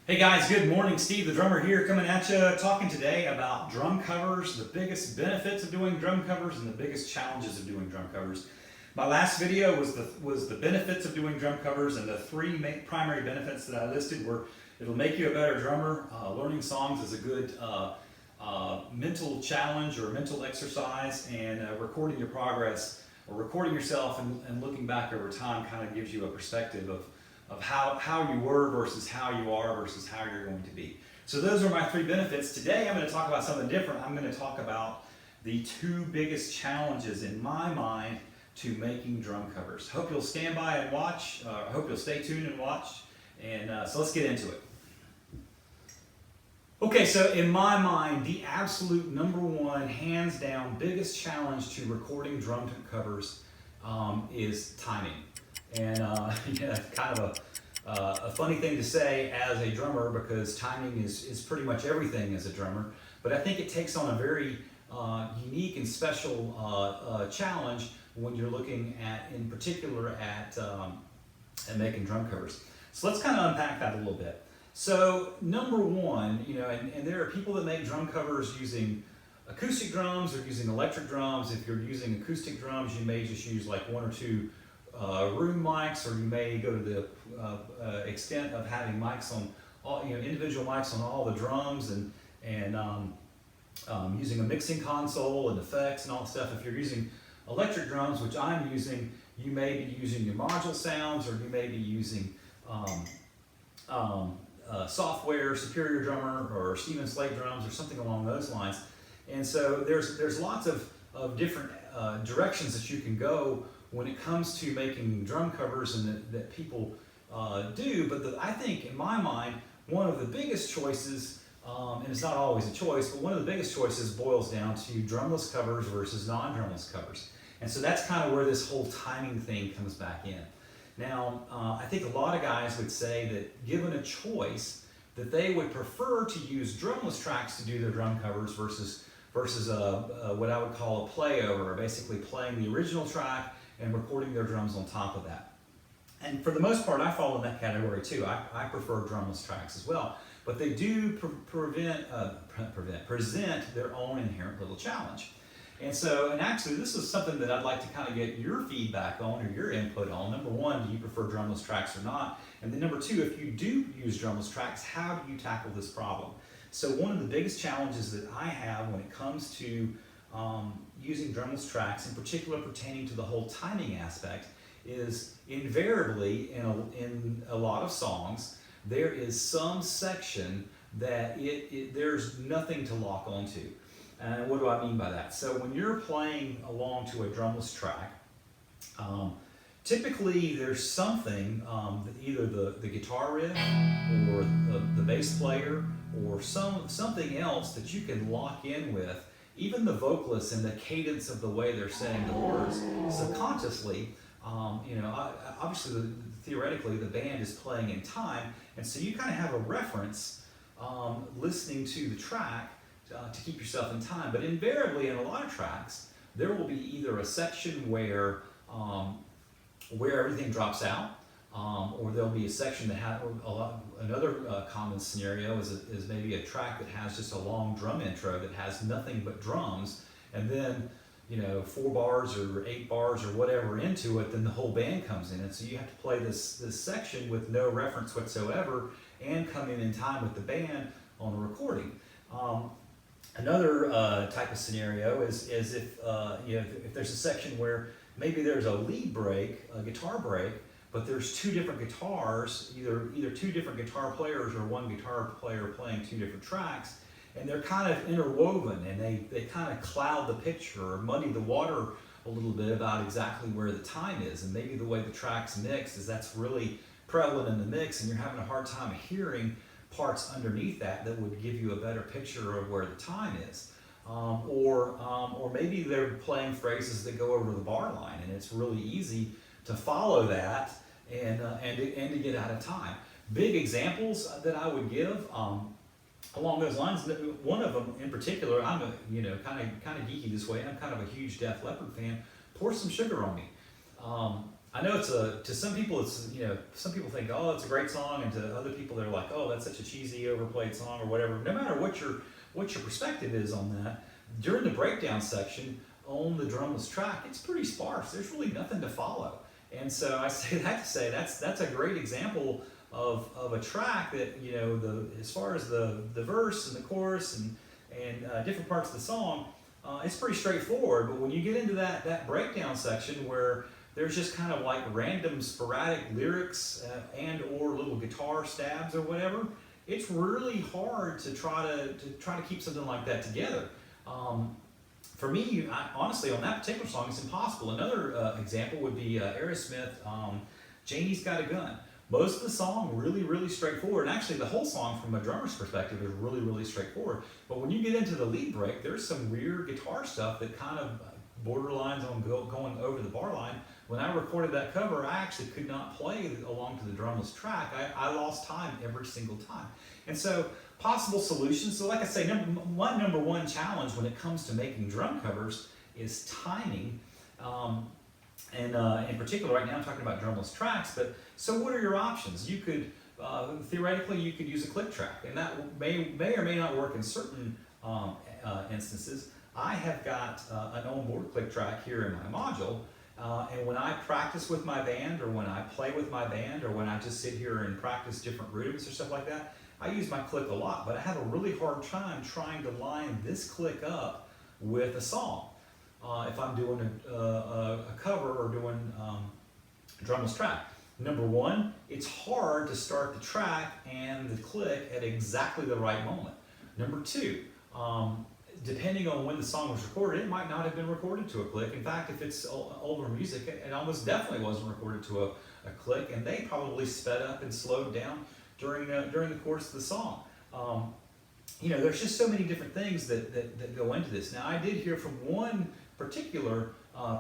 Hey guys, good morning. Steve the drummer here coming at you, talking today about drum covers, the biggest benefits of doing drum covers and the biggest challenges of doing drum covers. My last video was the benefits of doing drum covers, and the three primary benefits that I listed were it'll make you a better drummer. Learning songs is a good mental challenge or mental exercise, and recording your progress or recording yourself and looking back over time kind of gives you a perspective of how you were versus how you are versus how you're going to be. So those are my three benefits. Today I'm going to talk about something different. I'm going to talk about the two biggest challenges in my mind to making drum covers. Hope you'll stand by and watch. I hope you'll stay tuned and watch. And so let's get into it. Okay, so in my mind, the absolute number one, hands down, biggest challenge to recording drum covers is timing. And yeah, kind of a funny thing to say as a drummer, because timing is pretty much everything as a drummer. But I think it takes on a very unique and special challenge when you're looking at, in particular, at making drum covers. So let's kind of unpack that a little bit. So number one, and there are people that make drum covers using acoustic drums or using electric drums. If you're using acoustic drums, you may just use like one or two room mics, or you may go to the extent of having mics on all, individual mics on all the drums, and using a mixing console and effects and all that stuff. If you're using electric drums, which I'm using, you may be using your module sounds, or you may be using software, Superior Drummer, or Stephen Slate drums, or something along those lines. And so there's lots of different directions that you can go when it comes to making drum covers, and that people do. But I think, in my mind, one of the biggest choices, and it's not always a choice, but one of the biggest choices boils down to drumless covers versus non-drumless covers. And so that's kind of where this whole timing thing comes back in. Now, I think a lot of guys would say that, given a choice, that they would prefer to use drumless tracks to do their drum covers versus what I would call a playover, or basically playing the original track and recording their drums on top of that. And for the most part, I fall in that category too. I prefer drumless tracks as well, but they do present their own inherent little challenge. And so, and actually, this is something that I'd like to kind of get your feedback on, or your input on. Number one, do you prefer drumless tracks or not? And then number two, if you do use drumless tracks, how do you tackle this problem? So one of the biggest challenges that I have when it comes to using drumless tracks, in particular pertaining to the whole timing aspect, is invariably in a lot of songs, there is some section that there's nothing to lock onto. And what do I mean by that? So when you're playing along to a drumless track, typically there's something, either the guitar riff or the bass player, or something else that you can lock in with. Even the vocalists and the cadence of the way they're saying the words, subconsciously, obviously, theoretically, the band is playing in time, and so you kind of have a reference listening to the track to keep yourself in time. But invariably, in a lot of tracks, there will be either a section where everything drops out, or there'll be a section that has another common scenario is maybe a track that has just a long drum intro that has nothing but drums, and then 4 bars or 8 bars or whatever into it, then the whole band comes in, and so you have to play this section with no reference whatsoever and come in time with the band on a recording. Another type of scenario is if if there's a section where maybe there's a lead break, a guitar break, but there's two different guitars, either two different guitar players or one guitar player playing two different tracks, and they're kind of interwoven, and they kind of cloud the picture or muddy the water a little bit about exactly where the time is. And maybe the way the track's mixed is that's really prevalent in the mix, and you're having a hard time hearing parts underneath that would give you a better picture of where the time is. Or maybe they're playing phrases that go over the bar line, and it's really easy to follow that and to get out of time. Big examples that I would give along those lines. One of them in particular, I'm kind of geeky this way. I'm kind of a huge Def Leppard fan. Pour Some Sugar on Me. I know to some people it's, some people think, oh, it's a great song, and to other people they're like, oh, that's such a cheesy, overplayed song or whatever. No matter what your perspective is on that, during the breakdown section on the drumless track, it's pretty sparse. There's really nothing to follow. And so I say that to say that's a great example of a track that, as far as the verse and the chorus and different parts of the song, it's pretty straightforward. But when you get into that breakdown section where there's just kind of like random sporadic lyrics and or little guitar stabs or whatever, it's really hard to try to keep something like that together. For me, honestly, on that particular song, it's impossible. Another example would be Aerosmith, "JANIE'S Got a Gun." Most of the song really, really straightforward. And actually, the whole song from a drummer's perspective is really, really straightforward. But when you get into the lead break, there's some weird guitar stuff that kind of borderlines on going over the bar line. When I recorded that cover, I actually could not play along to the drumless track. I lost time every single time. And so, possible solutions. So like I say, my number one challenge when it comes to making drum covers is timing. And in particular, right now I'm talking about drumless tracks, but so what are your options? You could, theoretically, you could use a click track, and that may or may not work in certain instances. I have got an onboard click track here in my module, and when I practice with my band, or when I play with my band, or when I just sit here and practice different rhythms or stuff like that, I use my click a lot, but I have a really hard time trying to line this click up with a song. If I'm doing a cover or doing drumless track. Number one, it's hard to start the track and the click at exactly the right moment. Number two, depending on when the song was recorded, it might not have been recorded to a click. In fact, if it's older music, it almost definitely wasn't recorded to a click, and they probably sped up and slowed down during the course of the song. There's just so many different things that go into this. Now, I did hear from one particular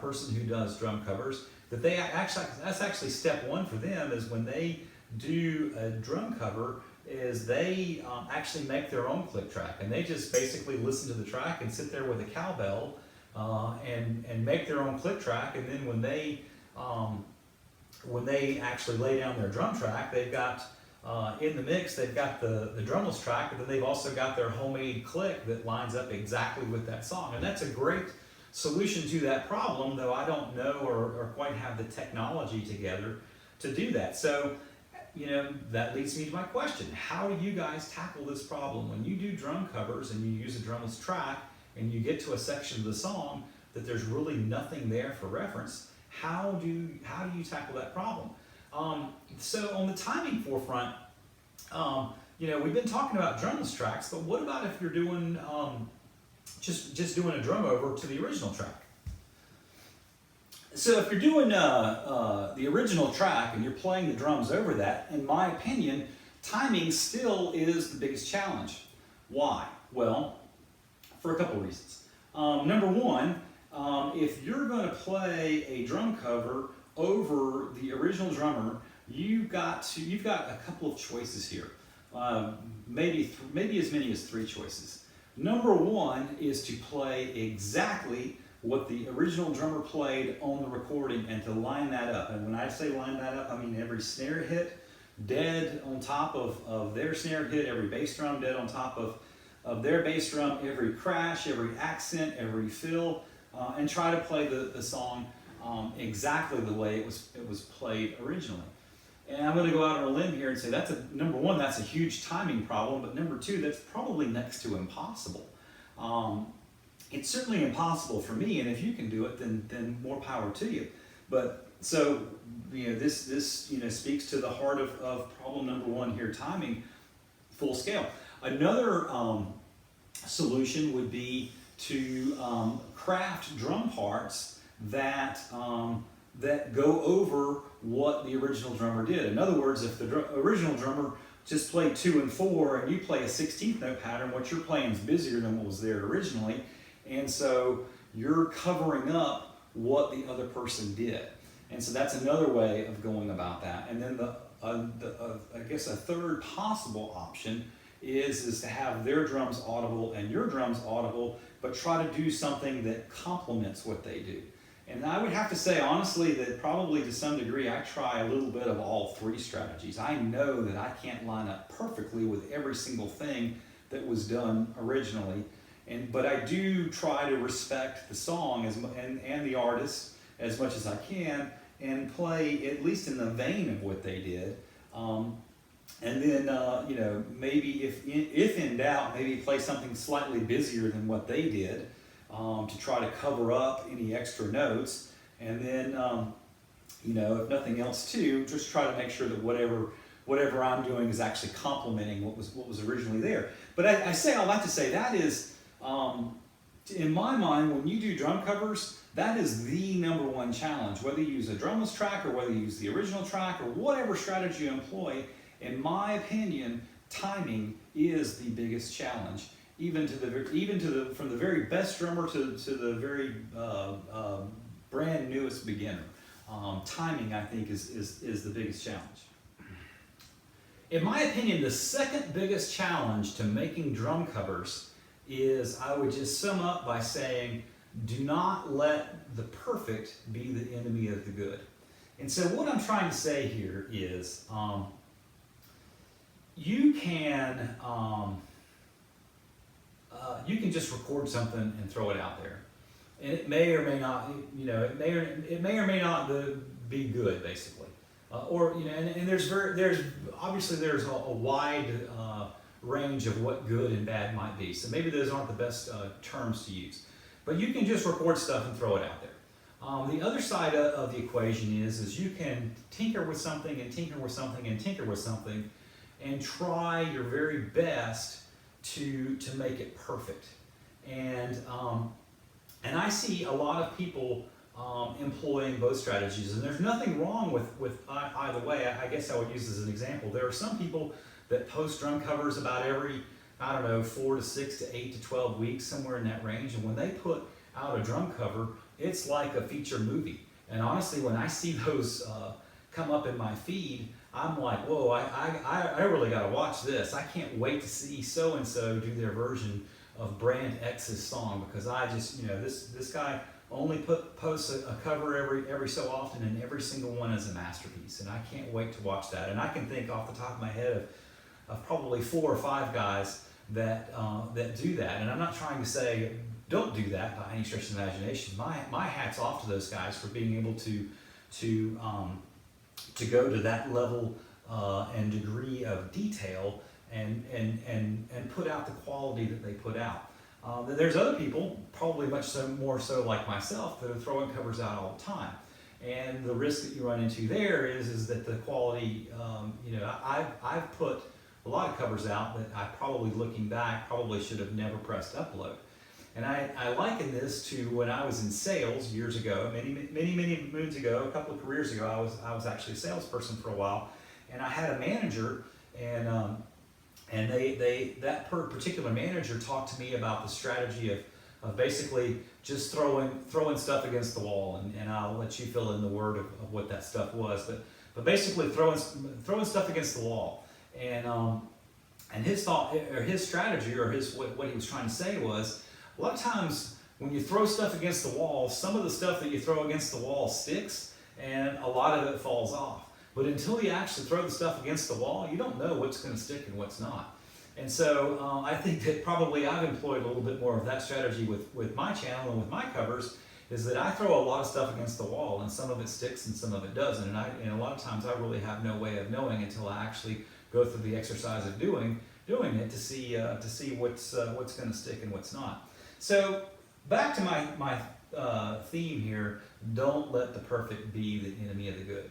person who does drum covers that that's actually step one for them, is when they do a drum cover, is they actually make their own click track, and they just basically listen to the track and sit there with a cowbell and make their own click track. And then when they actually lay down their drum track, they've got in the mix, they've got the drumless track, but then they've also got their homemade click that lines up exactly with that song. And that's a great solution to that problem, though I don't know or quite have the technology together to do that. So, that leads me to my question. How do you guys tackle this problem? When you do drum covers and you use a drumless track and you get to a section of the song that there's really nothing there for reference, how do you tackle that problem? So on the timing forefront, we've been talking about drumless tracks, but what about if you're doing just doing a drum over to the original track? So if you're doing the original track and you're playing the drums over that, in my opinion, timing still is the biggest challenge. Why? Well, for a couple of reasons. Number one, if you're going to play a drum cover over the original drummer, you've got a couple of choices here. Maybe as many as 3 choices. Number one is to play exactly what the original drummer played on the recording and to line that up. And when I say line that up, I mean every snare hit dead on top of their snare hit, every bass drum dead on top of their bass drum, every crash, every accent, every fill, and try to play the song exactly the way it was played originally. And I'm going to go out on a limb here and say number one, that's a huge timing problem, but number two, that's probably next to impossible. It's certainly impossible for me, and if you can do it, then more power to you. But so this speaks to the heart of problem number one here: timing, full scale. Another solution would be to craft drum parts that go over what the original drummer did. In other words, if the original drummer just played 2 and 4 and you play a 16th note pattern, what you're playing is busier than what was there originally, and so you're covering up what the other person did. And so that's another way of going about that. And then I guess a third possible option is to have their drums audible and your drums audible, but try to do something that complements what they do. And I would have to say, honestly, that probably to some degree I try a little bit of all three strategies. I know that I can't line up perfectly with every single thing that was done originally, but I do try to respect the song and the artist as much as I can, and play at least in the vein of what they did. And then, maybe if in doubt, maybe play something slightly busier than what they did, to try to cover up any extra notes. And then, if nothing else too, just try to make sure that whatever I'm doing is actually complementing what was originally there. But I say all that to say that is, in my mind, when you do drum covers, that is the number one challenge. Whether you use a drumless track or whether you use the original track or whatever strategy you employ, in my opinion, timing is the biggest challenge. From the very best drummer to the very brand newest beginner, timing I think is the biggest challenge. In my opinion, the second biggest challenge to making drum covers is, I would just sum up by saying, do not let the perfect be the enemy of the good. And so what I'm trying to say here is, you can just record something and throw it out there, and it may or may not, it may or may not be good, basically, and there's obviously a wide range of what good and bad might be. So maybe those aren't the best terms to use, but you can just record stuff and throw it out there. The other side of the equation is you can tinker with something and tinker with something and tinker with something, and try your very best to make it perfect. And I see a lot of people employing both strategies, and there's nothing wrong with either way. I guess I would use as an example. There are some people that post drum covers about every, 4 to 6 to 8 to 12 weeks, somewhere in that range. And when they put out a drum cover, it's like a feature movie. And honestly, when I see those come up in my feed, I'm like, whoa, I really got to watch this. I can't wait to see so-and-so do their version of Brand X's song, because I just, this guy only posts a cover every so often, and every single one is a masterpiece. And I can't wait to watch that. And I can think off the top of my head of probably 4 or 5 guys that do that. And I'm not trying to say don't do that by any stretch of the imagination. My hat's off to those guys for being able to go to that level and degree of detail and put out the quality that they put out. There's other people, probably more so like myself, that are throwing covers out all the time. And the risk that you run into there is that the quality, I've put a lot of covers out that I probably, looking back, probably should have never pressed upload. And I liken this to when I was in sales years ago, many moons ago, a couple of careers ago. I was actually a salesperson for a while, and I had a manager, and that particular manager talked to me about the strategy of basically just throwing stuff against the wall, and I'll let you fill in the word of what that stuff was, but basically throwing stuff against the wall, and his thought or his strategy or what he was trying to say was, a lot of times when you throw stuff against the wall, some of the stuff that you throw against the wall sticks, and a lot of it falls off. But until you actually throw the stuff against the wall, you don't know what's going to stick and what's not. And so I think that probably I've employed a little bit more of that strategy with my channel and with my covers, is that I throw a lot of stuff against the wall, and some of it sticks and some of it doesn't. And a lot of times I really have no way of knowing until I actually go through the exercise of doing it to see what's going to stick and what's not. So back to my theme here, don't let the perfect be the enemy of the good.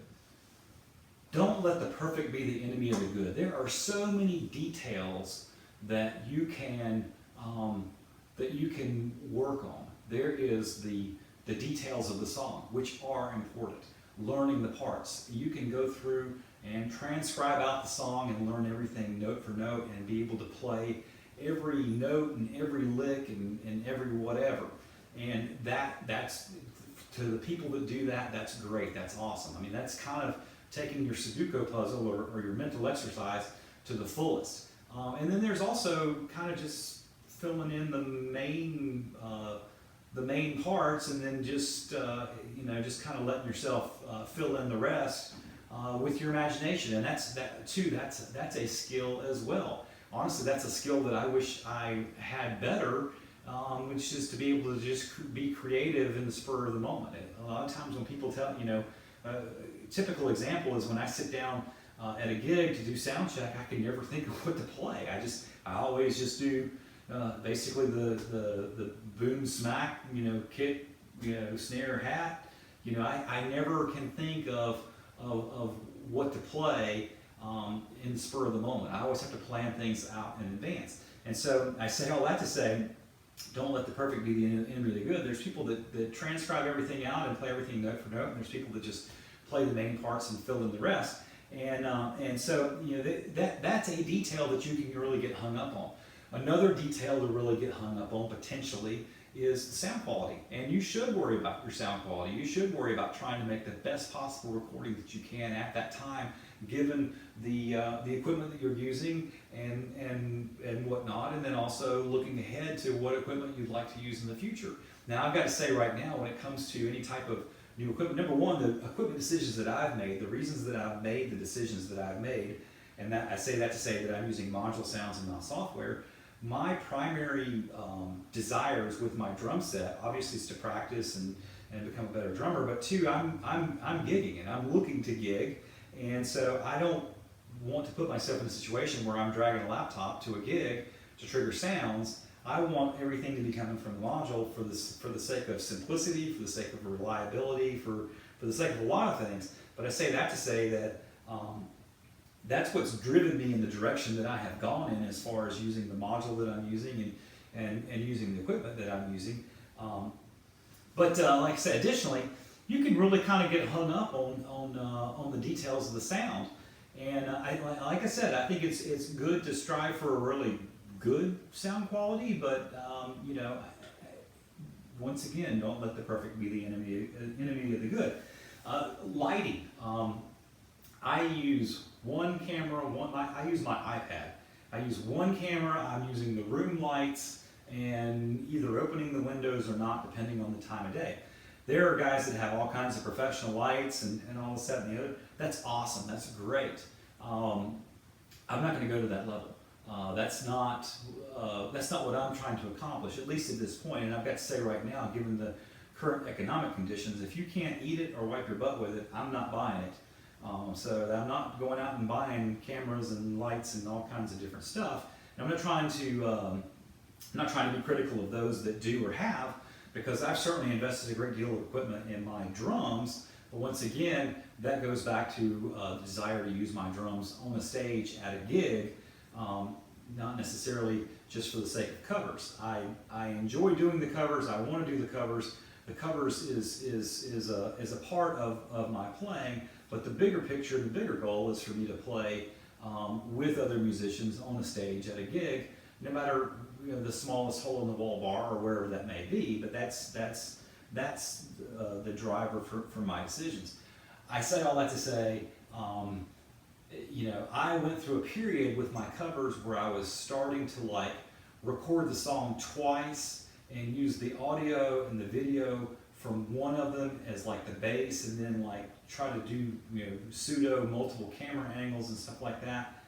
Don't let the perfect be the enemy of the good. There are so many details that you can work on. There is the details of the song, which are important. Learning the parts. You can go through and transcribe out the song and learn everything note for note and be able to play every note and every lick and every whatever. And that's, to the people that do that, that's great, that's awesome. I mean, that's kind of taking your Sudoku puzzle or your mental exercise to the fullest. And then there's also kind of just filling in the main the main parts, and then just just kind of letting yourself fill in the rest with your imagination. And that's a skill as well. Honestly, that's a skill that I wish I had better, which is to be able to just be creative in the spur of the moment. A lot of times when people tell, typical example is when I sit down at a gig to do sound check, I can never think of what to play. I always just do basically the boom smack, kick, snare, hat. I never can think of what to play in the spur of the moment. I always have to plan things out in advance. And so I say all that to say, don't let the perfect be the enemy of the good. There's people that transcribe everything out and play everything note for note, and there's people that just play the main parts and fill in the rest. And so that's a detail that you can really get hung up on. Another detail to really get hung up on potentially is the sound quality. And you should worry about your sound quality. You should worry about trying to make the best possible recording that you can at that time, given the equipment that you're using and whatnot, and then also looking ahead to what equipment you'd like to use in the future. Now, I've got to say right now, when it comes to any type of new equipment, number one, the equipment decisions that I've made, the reasons that I've made the decisions that I've made, and that I say that to say that I'm using module sounds and not software. My primary desires with my drum set, obviously, is to practice and become a better drummer. But two, I'm gigging and I'm looking to gig, and so I don't want to put myself in a situation where I'm dragging a laptop to a gig to trigger sounds. I want everything to be coming from the module for the sake of simplicity, for the sake of reliability, for the sake of a lot of things. But I say that to say that that's what's driven me in the direction that I have gone in as far as using the module that I'm using and using the equipment that I'm using. But like I said, additionally, you can really kind of get hung up on the details of the sound. And like I said, I think it's good to strive for a really good sound quality, but once again, don't let the perfect be the enemy of the good. Lighting. I use one camera. I use my iPad. I use one camera. I'm using the room lights and either opening the windows or not, depending on the time of day. There are guys that have all kinds of professional lights and all this, that, and the other. That's awesome. That's great. I'm not going to go to that level. That's not what I'm trying to accomplish, at least at this point. And I've got to say right now, given the current economic conditions, if you can't eat it or wipe your butt with it, I'm not buying it. So I'm not going out and buying cameras and lights and all kinds of different stuff. And I'm not trying to be critical of those that do or have, because I've certainly invested a great deal of equipment in my drums. But once again, that goes back to the desire to use my drums on a stage at a gig, not necessarily just for the sake of covers. I enjoy doing the covers. I want to do the covers. The covers is a part of my playing, but the bigger picture, the bigger goal is for me to play with other musicians on a stage at a gig, no matter the smallest hole in the wall bar or wherever that may be. But that's the driver for my decisions. I say all that to say, I went through a period with my covers where I was starting to record the song twice and use the audio and the video from one of them as the bass, and then try to do pseudo multiple camera angles and stuff like that.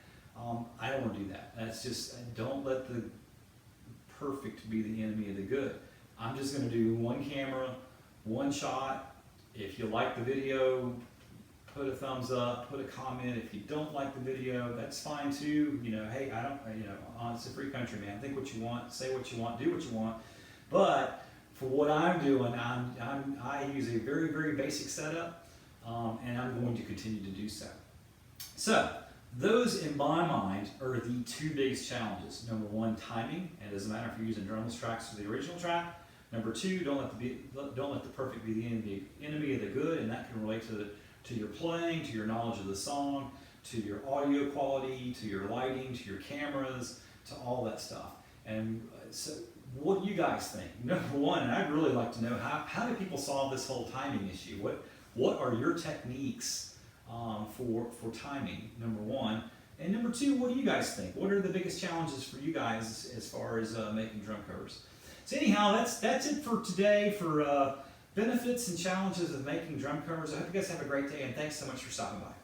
I don't want to do that. That's just, don't let the perfect be the enemy of the good. I'm just going to do one camera, one shot. If you like the video, put a thumbs up, put a comment. If you don't like the video, that's fine too. Hey, it's a free country, man. Think what you want, say what you want, do what you want. But for what I'm doing, I use a very, very basic setup, and I'm going to continue to do so. So those, in my mind, are the two biggest challenges. Number one, timing. And it doesn't matter if you're using drumless tracks or the original track. Number two, don't let the perfect be the enemy of the good, and that can relate to your playing, to your knowledge of the song, to your audio quality, to your lighting, to your cameras, to all that stuff. And so, what do you guys think? Number one, and I'd really like to know, how do people solve this whole timing issue? What are your techniques for timing, number one? And number two, what do you guys think? What are the biggest challenges for you guys as far as making drum covers? So anyhow, that's it for today for benefits and challenges of making drum covers. I hope you guys have a great day, and thanks so much for stopping by.